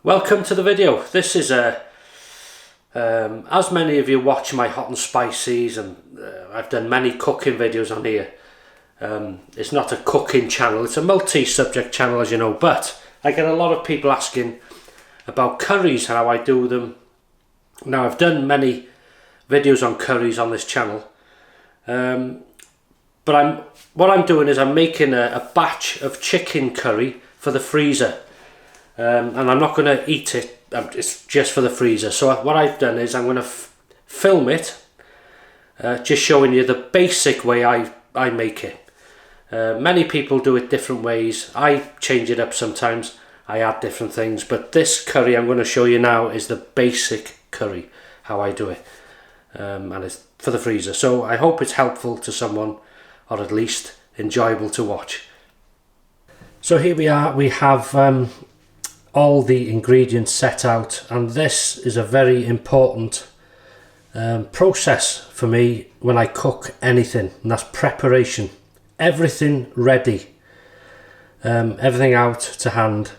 Welcome to the video. This is as many of you watch my hot and spices, and I've done many cooking videos on here. It's not a cooking channel, it's a multi-subject channel, as you know, but I get a lot of people asking about curries, how I do them. Now, I've done many videos on curries on this channel, but what I'm doing is I'm making a batch of chicken curry for the freezer. And I'm not going to eat it, it's just for the freezer. So what I've done is I'm going to film it, just showing you the basic way I make it. Many people do it different ways. I change it up sometimes, I add different things, but this curry I'm going to show you now is the basic curry, how I do it. And it's for the freezer. So I hope it's helpful to someone, or at least enjoyable to watch. So here we are, we have all the ingredients set out, and this is a very important process for me when I cook anything, and that's preparation. Everything ready, everything out to hand.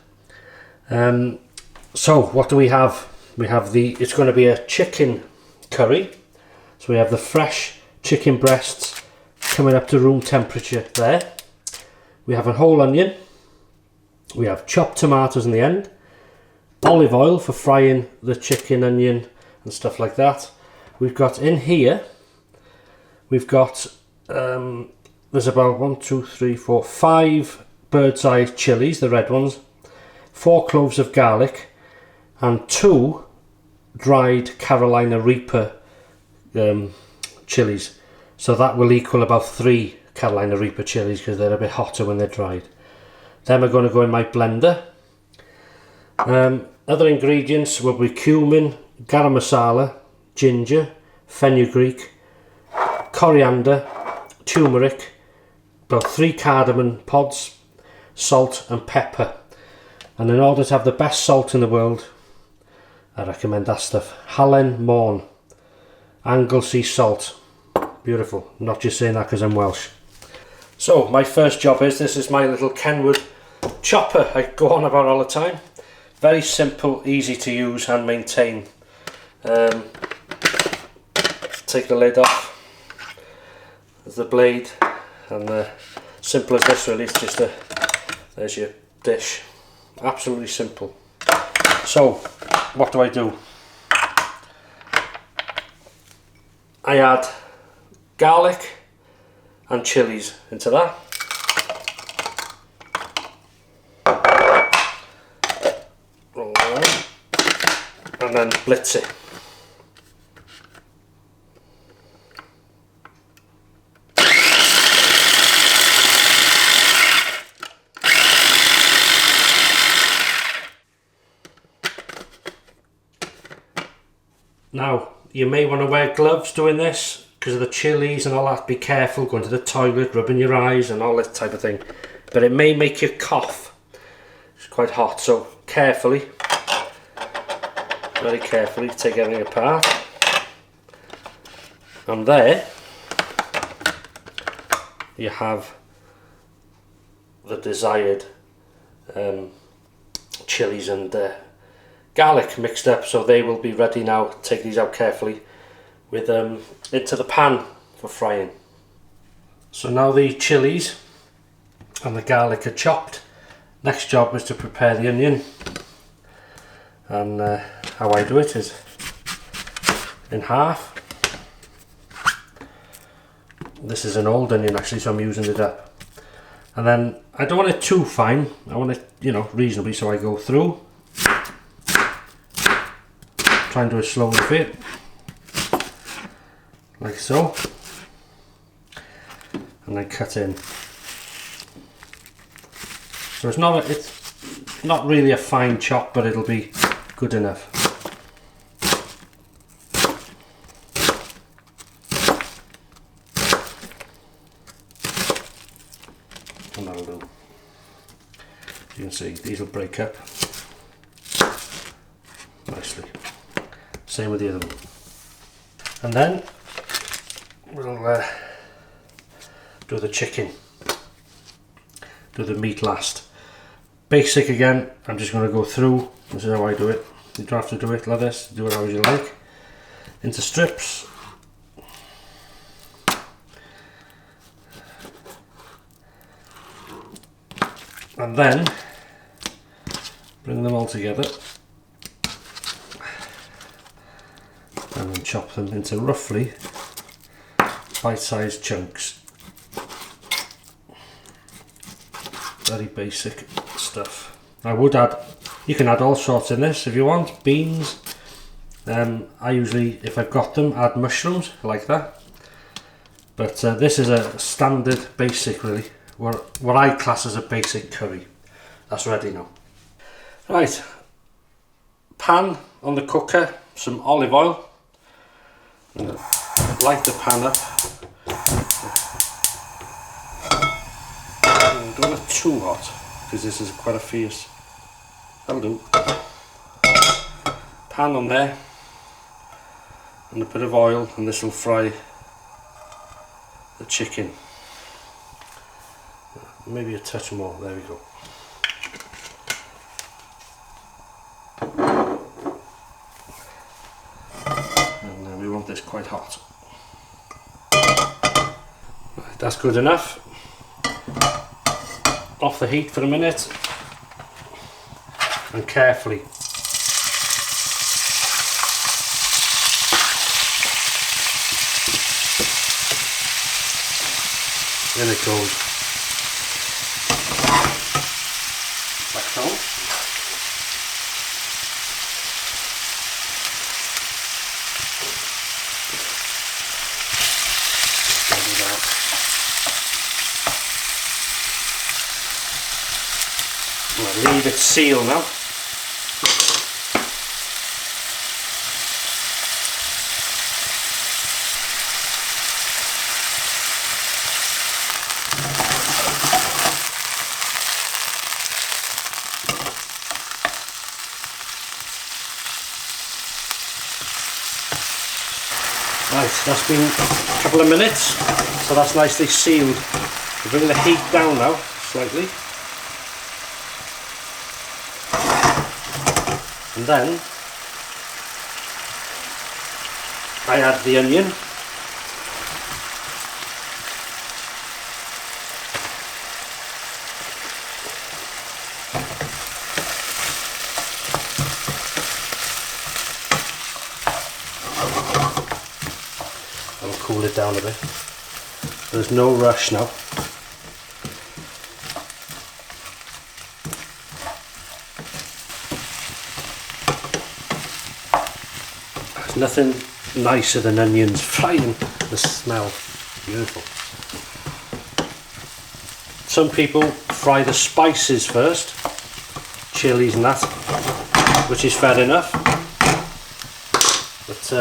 So what do we have? We have it's going to be a chicken curry, so we have the fresh chicken breasts coming up to room temperature there. We have a whole onion. We have chopped tomatoes in the end, olive oil for frying the chicken, onion and stuff like that. We've got in here, we've got, there's about 5 bird's eye chilies, the red ones, 4 cloves of garlic and 2 dried Carolina Reaper chilies. So that will equal about 3 Carolina Reaper chilies because they're a bit hotter when they're dried. Then we're going to go in my blender. Other ingredients will be cumin, garam masala, ginger, fenugreek, coriander, turmeric, about 3 cardamom pods, salt and pepper. And in order to have the best salt in the world, I recommend that stuff. Halen Morn, Anglesey salt. Beautiful. I'm not just saying that because I'm Welsh. So my first job this is my little Kenwood chopper I go on about all the time. Very simple, easy to use and maintain. Take the lid off. There's the blade, and simple as this really. It's just there's your dish. Absolutely simple. So what do? I add garlic and chilies into that. Roll around and then blitz it. Now, you may want to wear gloves doing this because of the chilies and all that. Be careful going to the toilet, rubbing your eyes and all that type of thing. But it may make you cough. It's quite hot, so carefully, very carefully take everything apart. And there you have the desired chilies and garlic mixed up, so they will be ready now. Take these out carefully with into the pan for frying. So now the chilies and the garlic are chopped. Next job is to prepare the onion, and how I do it is in half. This is an old onion actually, so I'm using it up, and then I don't want it too fine, I want it, you know, reasonably, so I go through, try and do a slow fit like so, and then cut in. So it's not really a fine chop, but it'll be good enough. And that'll do. You can see these will break up nicely. Same with the other one. And then we'll do the chicken. Do the meat last. basic again. I'm just going to go through. This is how I do it. You don't have to do it like this. Do it how you like. Into strips. And then bring them all together and then chop them into roughly bite-sized chunks. Very basic stuff. I would add, you can add all sorts in this if you want, beans. I usually, if I've got them, add mushrooms like that. But this is a standard basic really, what I class as a basic curry. That's ready now. Right, pan on the cooker, some olive oil. I'm going to light the pan up. Don't want it too hot because this is quite a fierce. That'll do. Pan on there and a bit of oil, and this will fry the chicken. Maybe a touch more. There we go. And then we want this quite hot. Right, that's good enough. Off the heat for a minute and carefully in it goes. Back on. I'll leave it sealed now. Right, that's been a couple of minutes, so that's nicely sealed. We'll bring the heat down now, slightly. And then I add the onion. I'll cool it down a bit. There's no rush now. Nothing nicer than onions frying. The smell, beautiful. Some people fry the spices first, chilies and that, which is fair enough. But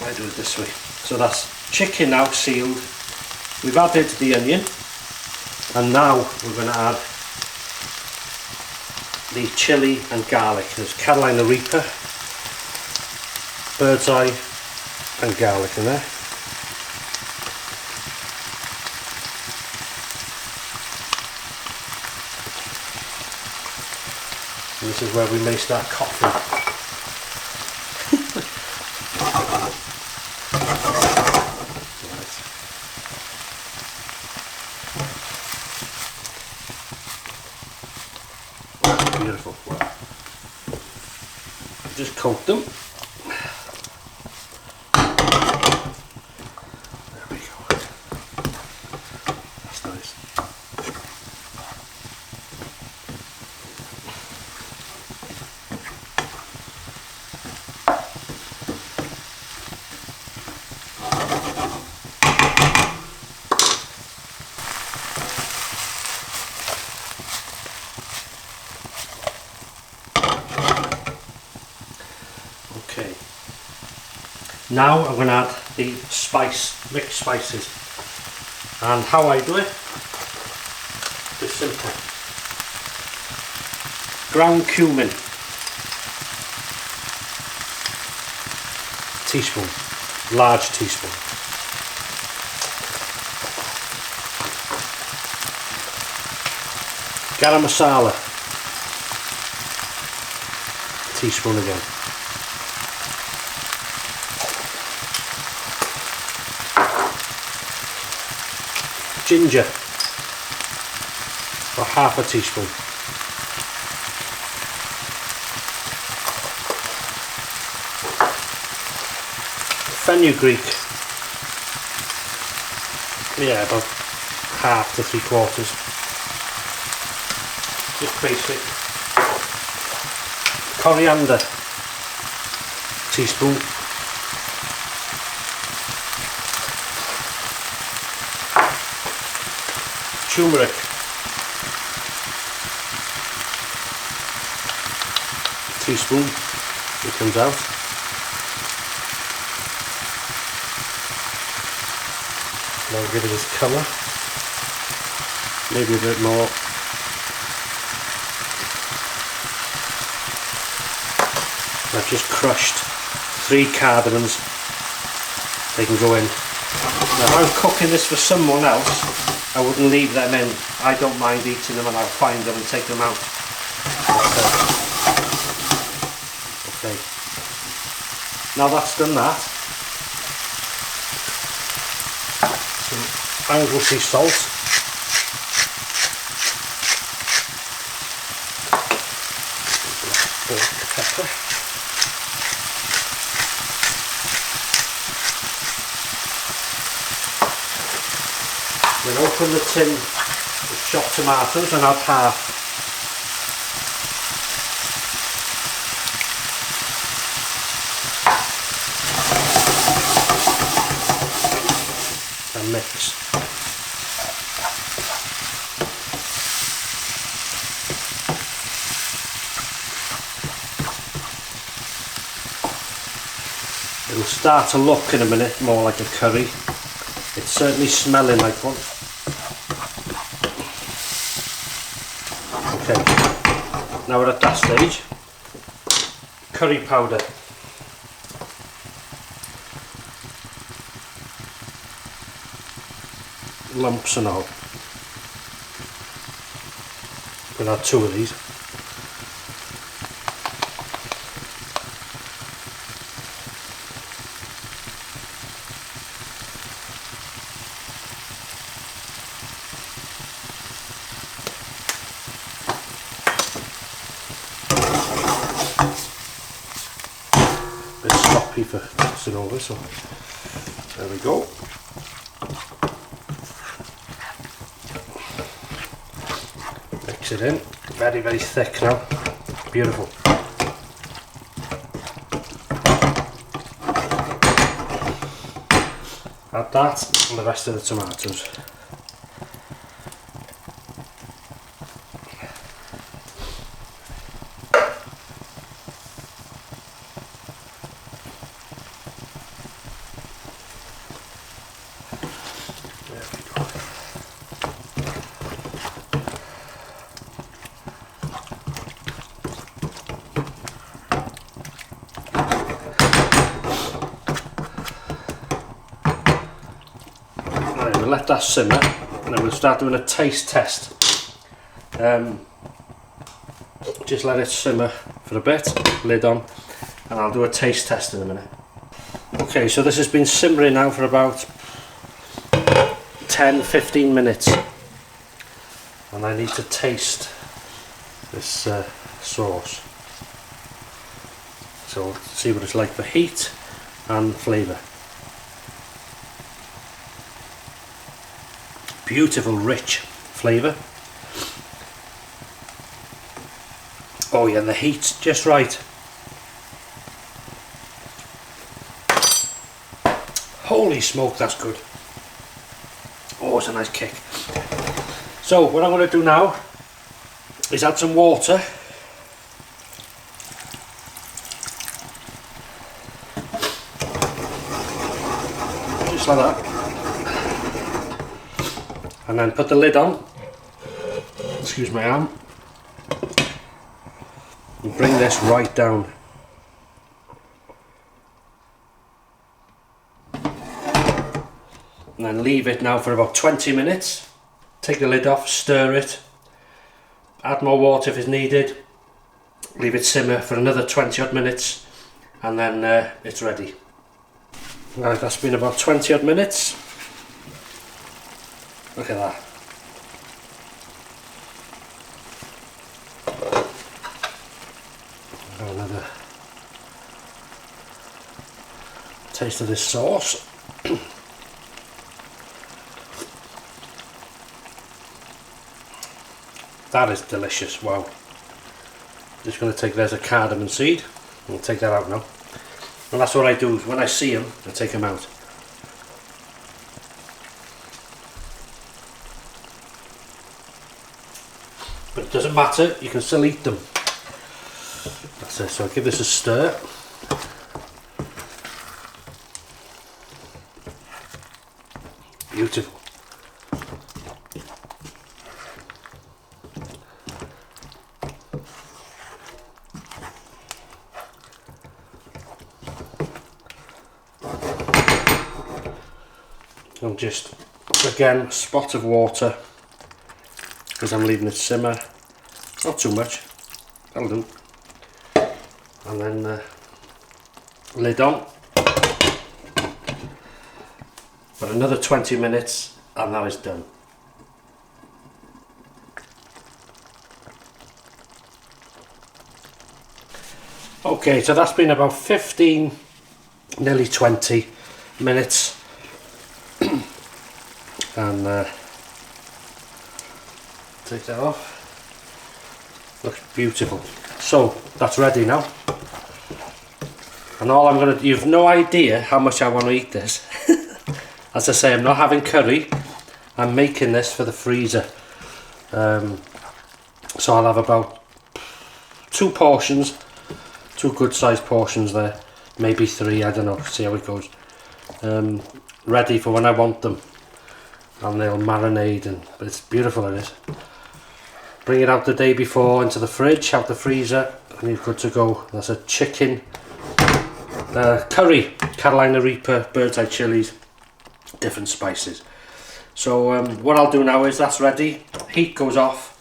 I do it this way. So that's chicken now sealed. We've added the onion, and now we're going to add the chili and garlic. There's Carolina Reaper, bird's eye and garlic in there. And this is where we may start coughing. Right. Beautiful. Just coat them. Okay, now I'm going to add the mixed spices, and how I do it is simple. Ground cumin, teaspoon, large teaspoon. Garam masala, teaspoon again. Ginger, or half a teaspoon. Fenugreek, yeah, about half to 3/4. Just basic. Coriander, teaspoon. Turmeric, teaspoon. It comes out. Now give it its colour, maybe a bit more. I've just crushed 3 cardamoms, they can go in. Now if I was cooking this for someone else, I wouldn't leave them in. I don't mind eating them and I'll find them and take them out. Okay, now that's done that. Anglesey salt, black pepper, then open the tin with chopped tomatoes and add half. And mix. It'll start to look in a minute more like a curry. It's certainly smelling like one. Okay, now we're at that stage. Curry powder. Lumps and all. We'll add 2 of these. Bit sloppy for mixing over, so there we go. Mix it in, very, very thick now, beautiful. Add that and the rest of the tomatoes. We'll let that simmer and then we'll start doing a taste test. Just let it simmer for a bit, lid on, and I'll do a taste test in a minute. Okay, so this has been simmering now for about 10-15 minutes and I need to taste this sauce. So we'll see what it's like for heat and flavour. Beautiful rich flavour. Oh yeah, the heat's just right. Holy smoke, that's good. Oh, it's a nice kick. So what I'm going to do now is add some water. Just like that. And then put the lid on. Excuse my arm. And bring this right down. And then leave it now for about 20 minutes. Take the lid off, stir it, add more water if it's needed, leave it simmer for another 20 odd minutes, and then it's ready. Right, that's been about 20 odd minutes. Look at that. Another taste of this sauce. That is delicious, wow. Just going to take, there's a cardamom seed, I'll take that out now. And that's what I do, when I see them, I take them out. But it doesn't matter, you can still eat them. That's it, so I'll give this a stir. Beautiful. And just, again, a spot of water, because I'm leaving it simmer, not too much, that'll do. And then lid on, for another 20 minutes, and that is done. Okay, so that's been about 15, nearly 20 minutes. And take that off. Looks beautiful. So that's ready now. And all I'm gonna, you've no idea how much I want to eat this. As I say, I'm not having curry. I'm making this for the freezer. So I'll have about 2 portions, 2 good sized portions there, maybe 3. I don't know. See how it goes. Ready for when I want them. And they'll marinate, but it's beautiful, it is. Bring it out the day before into the fridge, out the freezer, and you're good to go. That's a chicken curry, Carolina Reaper, bird's eye chilies, different spices. So what I'll do now is that's ready, heat goes off,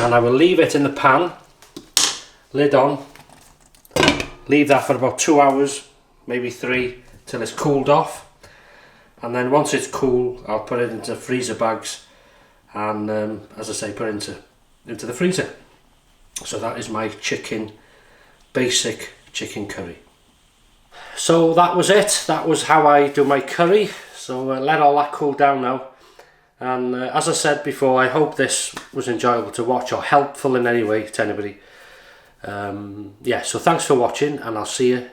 and I will leave it in the pan, lid on, leave that for about 2 hours, maybe 3, till it's cooled off. And then once it's cool, I'll put it into freezer bags, and as I say, put it into the freezer. So that is my basic chicken curry. So that was it. That was how I do my curry. So let all that cool down now. And as I said before, I hope this was enjoyable to watch or helpful in any way to anybody. Yeah, so thanks for watching, and I'll see you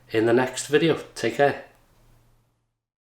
in the next video. Take care.